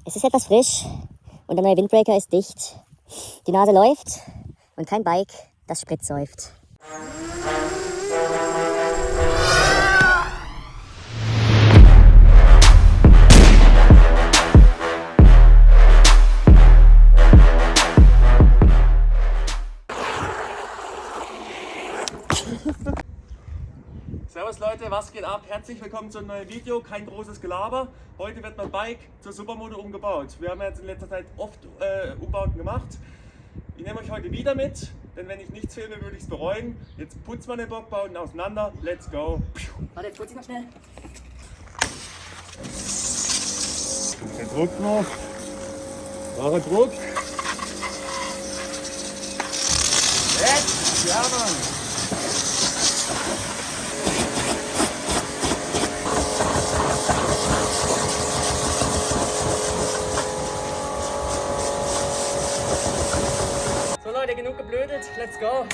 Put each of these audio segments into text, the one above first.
Es ist etwas frisch und der neue Windbreaker ist dicht. Die Nase läuft und kein Bike, das Sprit säuft. Servus Leute, was geht ab? Herzlich willkommen zu einem neuen Video, kein großes Gelaber. Heute wird mein Bike zur Supermoto umgebaut. Wir haben jetzt in letzter Zeit oft Umbauten gemacht. Ich nehme euch heute wieder mit, denn wenn ich nichts filme, würde ich es bereuen. Jetzt putzen wir den Bockbauten auseinander, let's go! Warte, jetzt putze ich noch schnell. Der Druck noch, wahrer Druck. Jetzt! Ja Mann! So Leute, genug geblödet, let's go!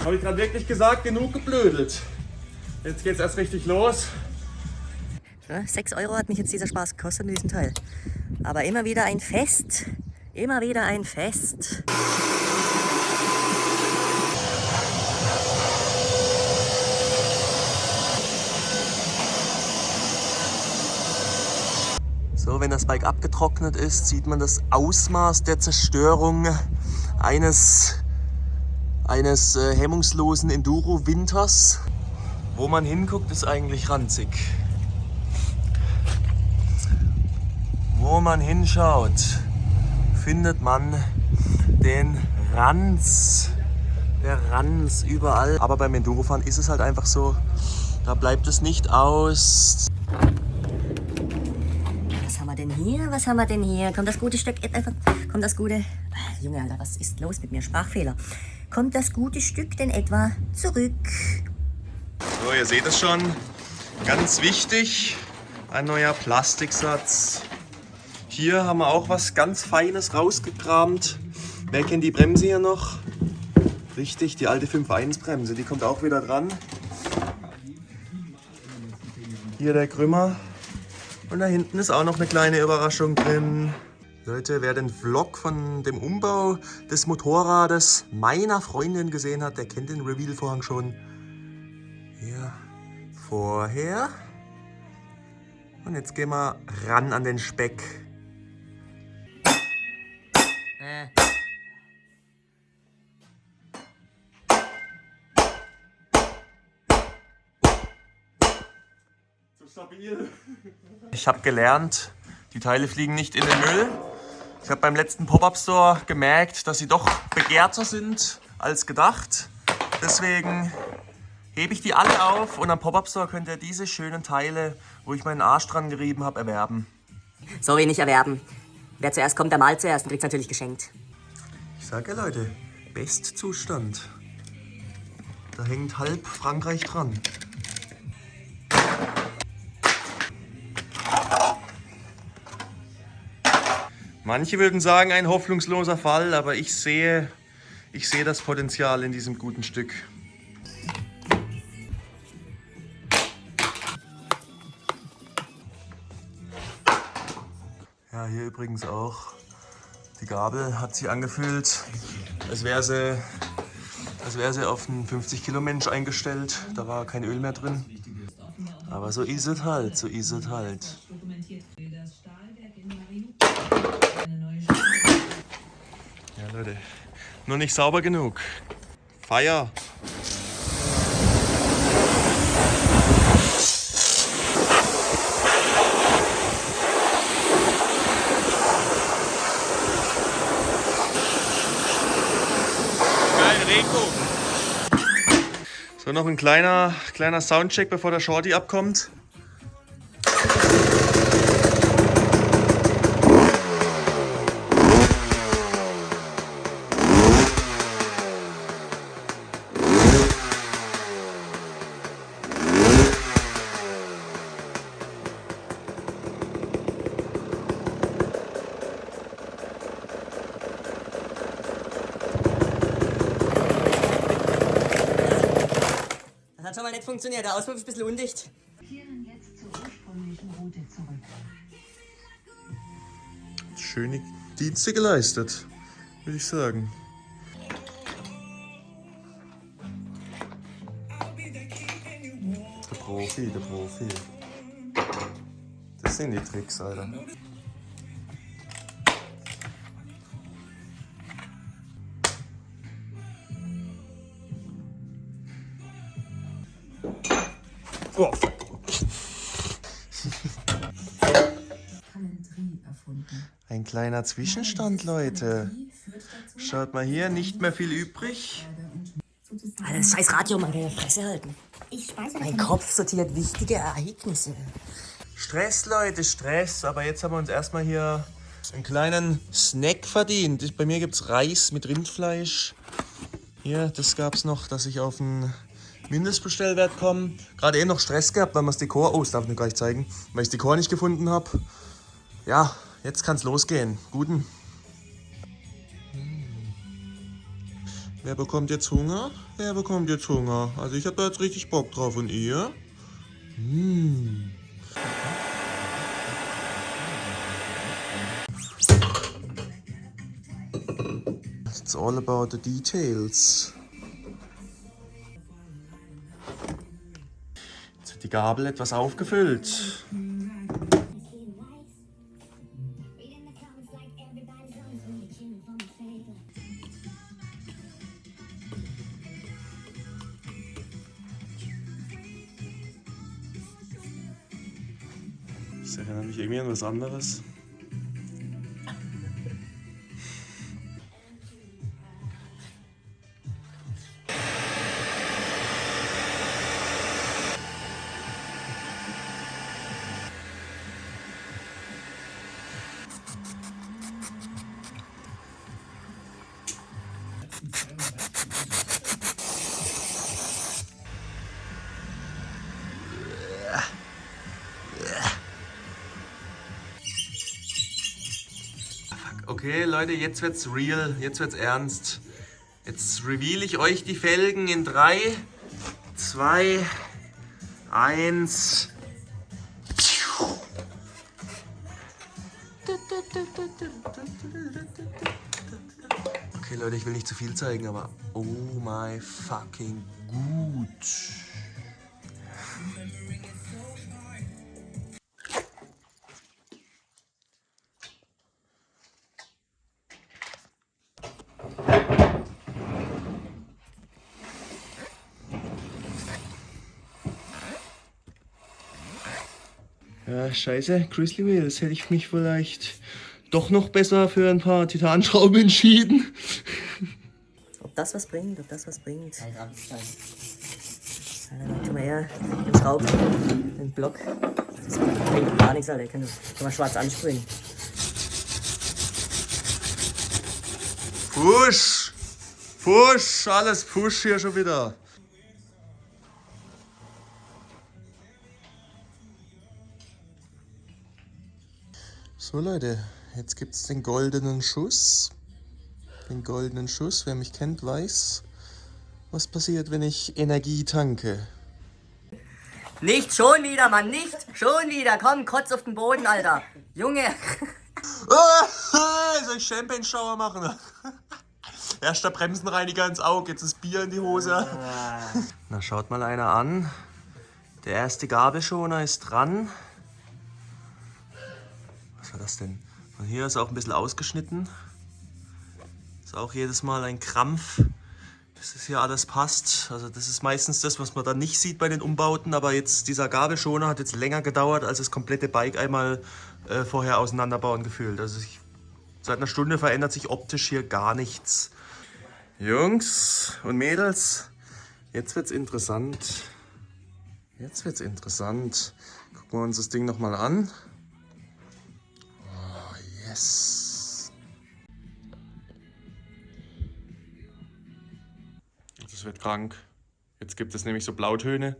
Habe ich gerade wirklich gesagt, genug geblödelt. Jetzt geht's erst richtig los. Ja, 6 € hat mich jetzt dieser Spaß gekostet mit diesem Teil. Aber immer wieder ein Fest. Immer wieder ein Fest. So, wenn das Bike abgetrocknet ist, sieht man das Ausmaß der Zerstörung eines hemmungslosen Enduro-Winters. Wo man hinguckt, ist eigentlich ranzig. Wo man hinschaut, findet man den Ranz. Der Ranz überall. Aber beim Endurofahren ist es halt einfach so, da bleibt es nicht aus. Was haben wir denn hier? Was haben wir denn hier? Kommt das gute Stück einfach. Kommt das gute. Junge, Alter, was ist los mit mir? Sprachfehler. Kommt das gute Stück denn etwa zurück? So, ihr seht es schon. Ganz wichtig, ein neuer Plastiksatz. Hier haben wir auch was ganz Feines rausgekramt. Wer kennt die Bremse hier noch? Richtig, die alte 5.1-Bremse, die kommt auch wieder dran. Hier der Krümmer. Und da hinten ist auch noch eine kleine Überraschung drin. Leute, wer den Vlog von dem Umbau des Motorrades meiner Freundin gesehen hat, der kennt den Reveal-Vorhang schon. Hier vorher. Und jetzt gehen wir ran an den Speck. So stabil. Ich habe gelernt, die Teile fliegen nicht in den Müll. Ich habe beim letzten Pop-Up-Store gemerkt, dass sie doch begehrter sind als gedacht. Deswegen hebe ich die alle auf und am Pop-Up-Store könnt ihr diese schönen Teile, wo ich meinen Arsch dran gerieben habe, erwerben. So wenig erwerben. Wer zuerst kommt, der malt zuerst und kriegt's natürlich geschenkt. Ich sage ja Leute, Bestzustand. Da hängt halb Frankreich dran. Manche würden sagen, ein hoffnungsloser Fall, aber ich sehe das Potenzial in diesem guten Stück. Ja, hier übrigens auch. Die Gabel hat sich angefühlt, als wäre sie auf einen 50-Kilo-Mensch eingestellt. Da war kein Öl mehr drin. Aber so ist es halt, so ist es halt. Ja, Leute, nur nicht sauber genug. Feier! So, noch ein kleiner Soundcheck, bevor der Shorty abkommt. mal nicht funktioniert. Der Auspuff ist ein bisschen undicht. Kehren jetzt zur ursprünglichen Route zurück. Schöne Dienste geleistet, würde ich sagen. Der Profi, der Profi. Das sind die Tricks, Alter. Oh, fuck. Ein kleiner Zwischenstand, Leute. Schaut mal hier, nicht mehr viel übrig. Alter, das scheiß Radio, mal deine Fresse halten. Mein Kopf sortiert wichtige Ereignisse. Stress, Leute, Stress. Aber jetzt haben wir uns erstmal hier einen kleinen Snack verdient. Bei mir gibt es Reis mit Rindfleisch. Hier, das gab es noch, dass ich auf den Mindestbestellwert komme. Gerade eben noch Stress gehabt, weil wir das Dekor... Oh, das darf ich mir gleich zeigen. Weil ich das Dekor nicht gefunden habe. Ja, jetzt kann es losgehen. Guten. Wer bekommt jetzt Hunger? Wer bekommt jetzt Hunger? Also ich habe da jetzt richtig Bock drauf. Und ihr? It's all about the details. Jetzt wird die Gabel etwas aufgefüllt. Das erinnert mich irgendwie an was anderes. Okay, Leute, jetzt wird's real, jetzt wird's ernst. Jetzt reveal ich euch die Felgen in 3, 2, 1. Okay, Leute, ich will nicht zu viel zeigen, aber oh my fucking gut. Ja, scheiße, Grizzly Wheels. Hätte ich mich vielleicht doch noch besser für ein paar Titanschrauben entschieden. Ob das was bringt, ob das was bringt. Tu mal her, den Schrauben, den Block. Das bringt gar nichts, Alter. Kann mal schwarz ansprühen. Push! Push! Alles Push hier schon wieder. So Leute, jetzt gibt es den goldenen Schuss. Den goldenen Schuss, wer mich kennt, weiß, was passiert, wenn ich Energie tanke. Nicht schon wieder, Mann, nicht schon wieder. Komm, kotz auf den Boden, Alter. Junge. Soll ich Champagne-Shower machen? Erst der Bremsenreiniger ins Auge, jetzt das Bier in die Hose. Na, schaut mal einer an. Der erste Gabelschoner ist dran. Was war das denn? Von hier ist auch ein bisschen ausgeschnitten. Ist auch jedes Mal ein Krampf, bis es hier alles passt. Also das ist meistens das, was man dann nicht sieht bei den Umbauten. Aber jetzt dieser Gabelschoner hat jetzt länger gedauert, als das komplette Bike einmal vorher auseinanderbauen gefühlt. Also seit einer Stunde verändert sich optisch hier gar nichts. Jungs und Mädels, jetzt wird's interessant. Jetzt wird's interessant. Gucken wir uns das Ding nochmal an. Oh, yes. Das wird krank. Jetzt gibt es nämlich so Blautöne.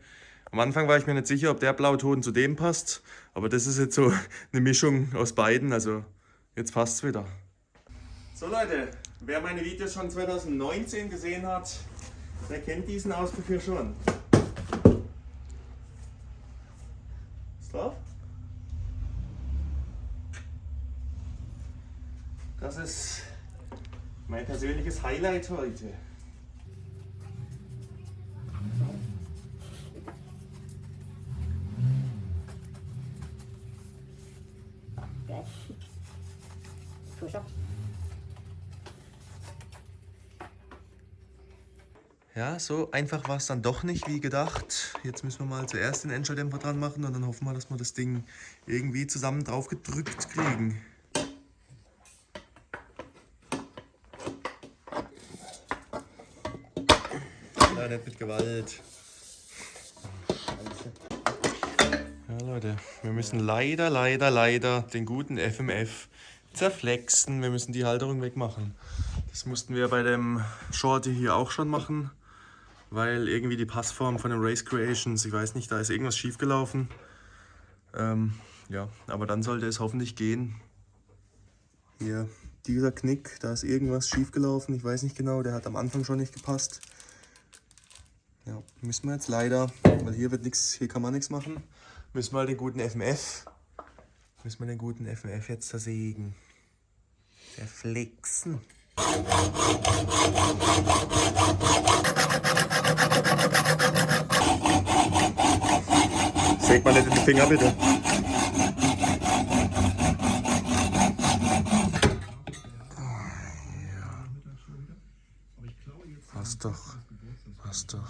Am Anfang war ich mir nicht sicher, ob der Blauton zu dem passt. Aber das ist jetzt so eine Mischung aus beiden. Also jetzt passt's wieder. So Leute, wer meine Videos schon 2019 gesehen hat, der kennt diesen Auspuff hier schon. drauf. Das ist mein persönliches Highlight heute. Ja, so einfach war es dann doch nicht wie gedacht. Jetzt müssen wir mal zuerst den Endschalldämpfer dran machen und dann hoffen wir, dass wir das Ding irgendwie zusammen drauf gedrückt kriegen. Ja, nicht mit Gewalt. Ja, Leute, wir müssen leider den guten FMF zerflexen. Wir müssen die Halterung wegmachen. Das mussten wir bei dem Shorty hier auch schon machen, weil irgendwie die Passform von den Race Creations, ich weiß nicht, da ist irgendwas schief gelaufen. Ja, aber dann sollte es hoffentlich gehen. Hier, dieser Knick, da ist irgendwas schief gelaufen, ich weiß nicht genau, der hat am Anfang schon nicht gepasst. Ja, müssen wir jetzt leider, weil hier wird nichts, hier kann man nichts machen, müssen wir den guten FMF jetzt zersägen. Zerflexen. Säg mal nicht in den Finger, bitte. Passt doch.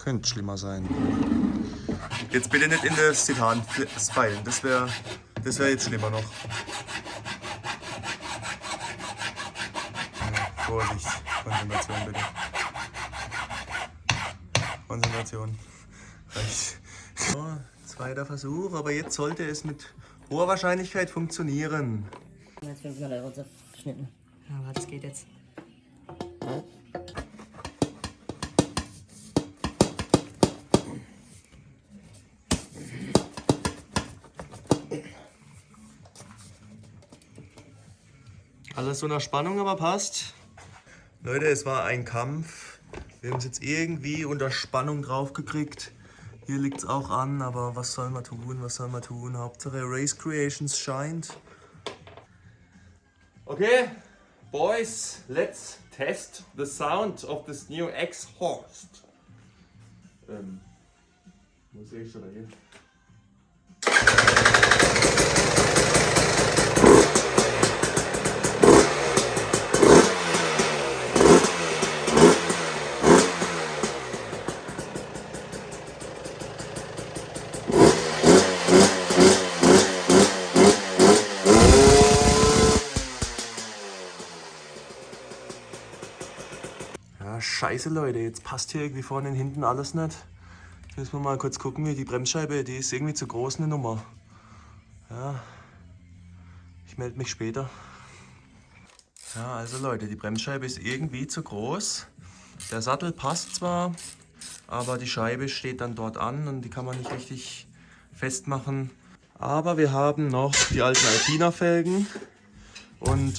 Könnte schlimmer sein. Jetzt bitte nicht in das Titan speilen, das wär jetzt schlimmer noch. Ja, Vorsicht, Konzentration bitte. Konzentration. Reicht. So, zweiter Versuch, aber jetzt sollte es mit hoher Wahrscheinlichkeit funktionieren. Jetzt 500 € zerschnitten. Ja, aber das geht jetzt. Alles so nach Spannung, aber passt. Leute, es war ein Kampf. Wir haben es jetzt irgendwie unter Spannung drauf gekriegt. Hier liegt es auch an, aber was soll man tun, Hauptsache Race Creations scheint. Okay, boys, let's test the sound of this new exhaust. Wo sehe ich schon hier? Ja, scheiße Leute, jetzt passt hier irgendwie vorne und hinten alles nicht. Jetzt müssen wir mal kurz gucken, wie die Bremsscheibe, die ist irgendwie zu groß eine Nummer. Ja, ich melde mich später. Ja, also Leute, die Bremsscheibe ist irgendwie zu groß. Der Sattel passt zwar, aber die Scheibe steht dann dort an und die kann man nicht richtig festmachen. Aber wir haben noch die alten Alpina-Felgen. Und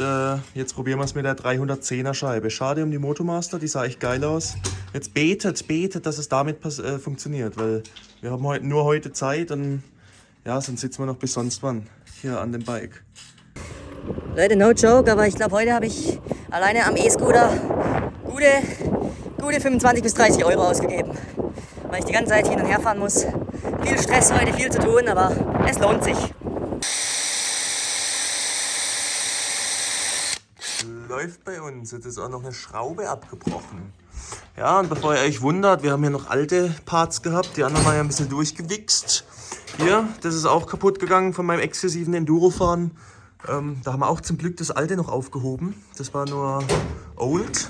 jetzt probieren wir es mit der 310er Scheibe. Schade um die Motomaster, die sah echt geil aus. Jetzt betet, dass es damit funktioniert, weil wir haben nur heute Zeit und ja, sonst sitzen wir noch bis sonst wann hier an dem Bike. Leute, no joke, aber ich glaube, heute habe ich alleine am E-Scooter gute 25 bis 30 € ausgegeben. Weil ich die ganze Zeit hin und her fahren muss. Viel Stress heute, viel zu tun, aber es lohnt sich. Läuft bei uns. Jetzt ist auch noch eine Schraube abgebrochen. Ja, und bevor ihr euch wundert, wir haben hier noch alte Parts gehabt. Die anderen waren ja ein bisschen durchgewichst. Hier, das ist auch kaputt gegangen von meinem exklusiven Endurofahren. Da haben wir auch zum Glück das alte noch aufgehoben. Das war nur old.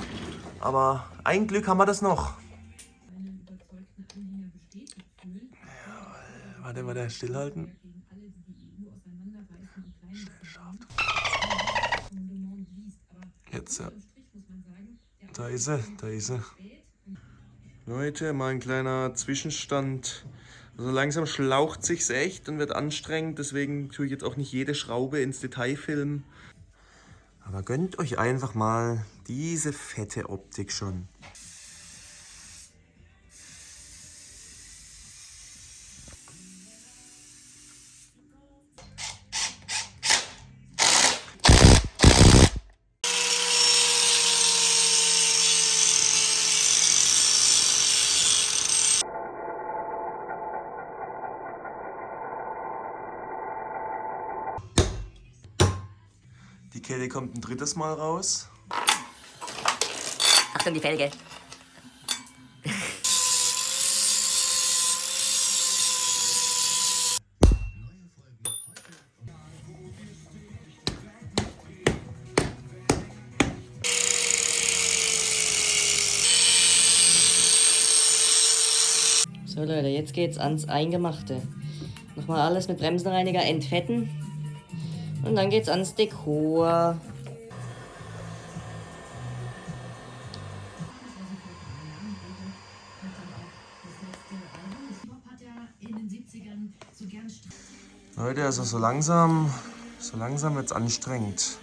Aber ein Glück haben wir das noch. Ja, warte, stillhalten. Jetzt, ja. Da ist sie. Leute, mal ein kleiner Zwischenstand. Also langsam schlaucht sich's echt und wird anstrengend. Deswegen tue ich jetzt auch nicht jede Schraube ins Detail filmen. Aber gönnt euch einfach mal diese fette Optik schon. Die Kette kommt ein drittes Mal raus. Achtung, die Felge. So Leute, jetzt geht's ans Eingemachte. Nochmal alles mit Bremsenreiniger entfetten. Und dann geht's ans Dekor. Leute, also so langsam wird's anstrengend.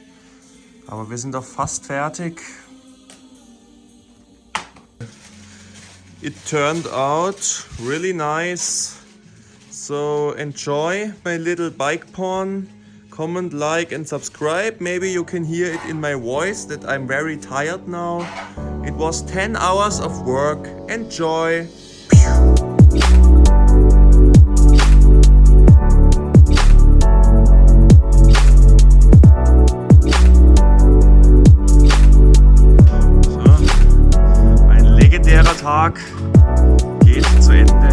Aber wir sind doch fast fertig. It turned out really nice. So enjoy my little bike porn. Comment, like and subscribe. Maybe you can hear it in my voice that I'm very tired now. It was 10 hours of work. Enjoy. Tag geht zu Ende.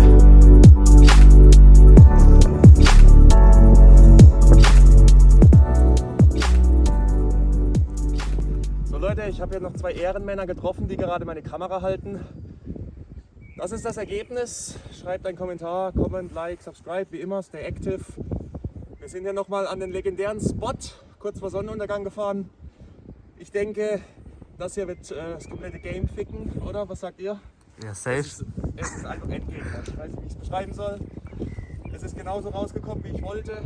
So Leute, ich habe hier noch 2 Ehrenmänner getroffen, die gerade meine Kamera halten. Das ist das Ergebnis. Schreibt einen Kommentar, Comment, Like, Subscribe, wie immer, stay active. Wir sind hier nochmal an den legendären Spot, kurz vor Sonnenuntergang gefahren. Ich denke, das hier wird das komplette Game ficken, oder? Was sagt ihr? Ja, safe. Es ist einfach Endgame. Ich weiß nicht, wie ich es beschreiben soll. Es ist genauso rausgekommen, wie ich wollte.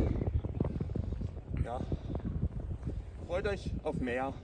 Ja. Freut euch auf mehr.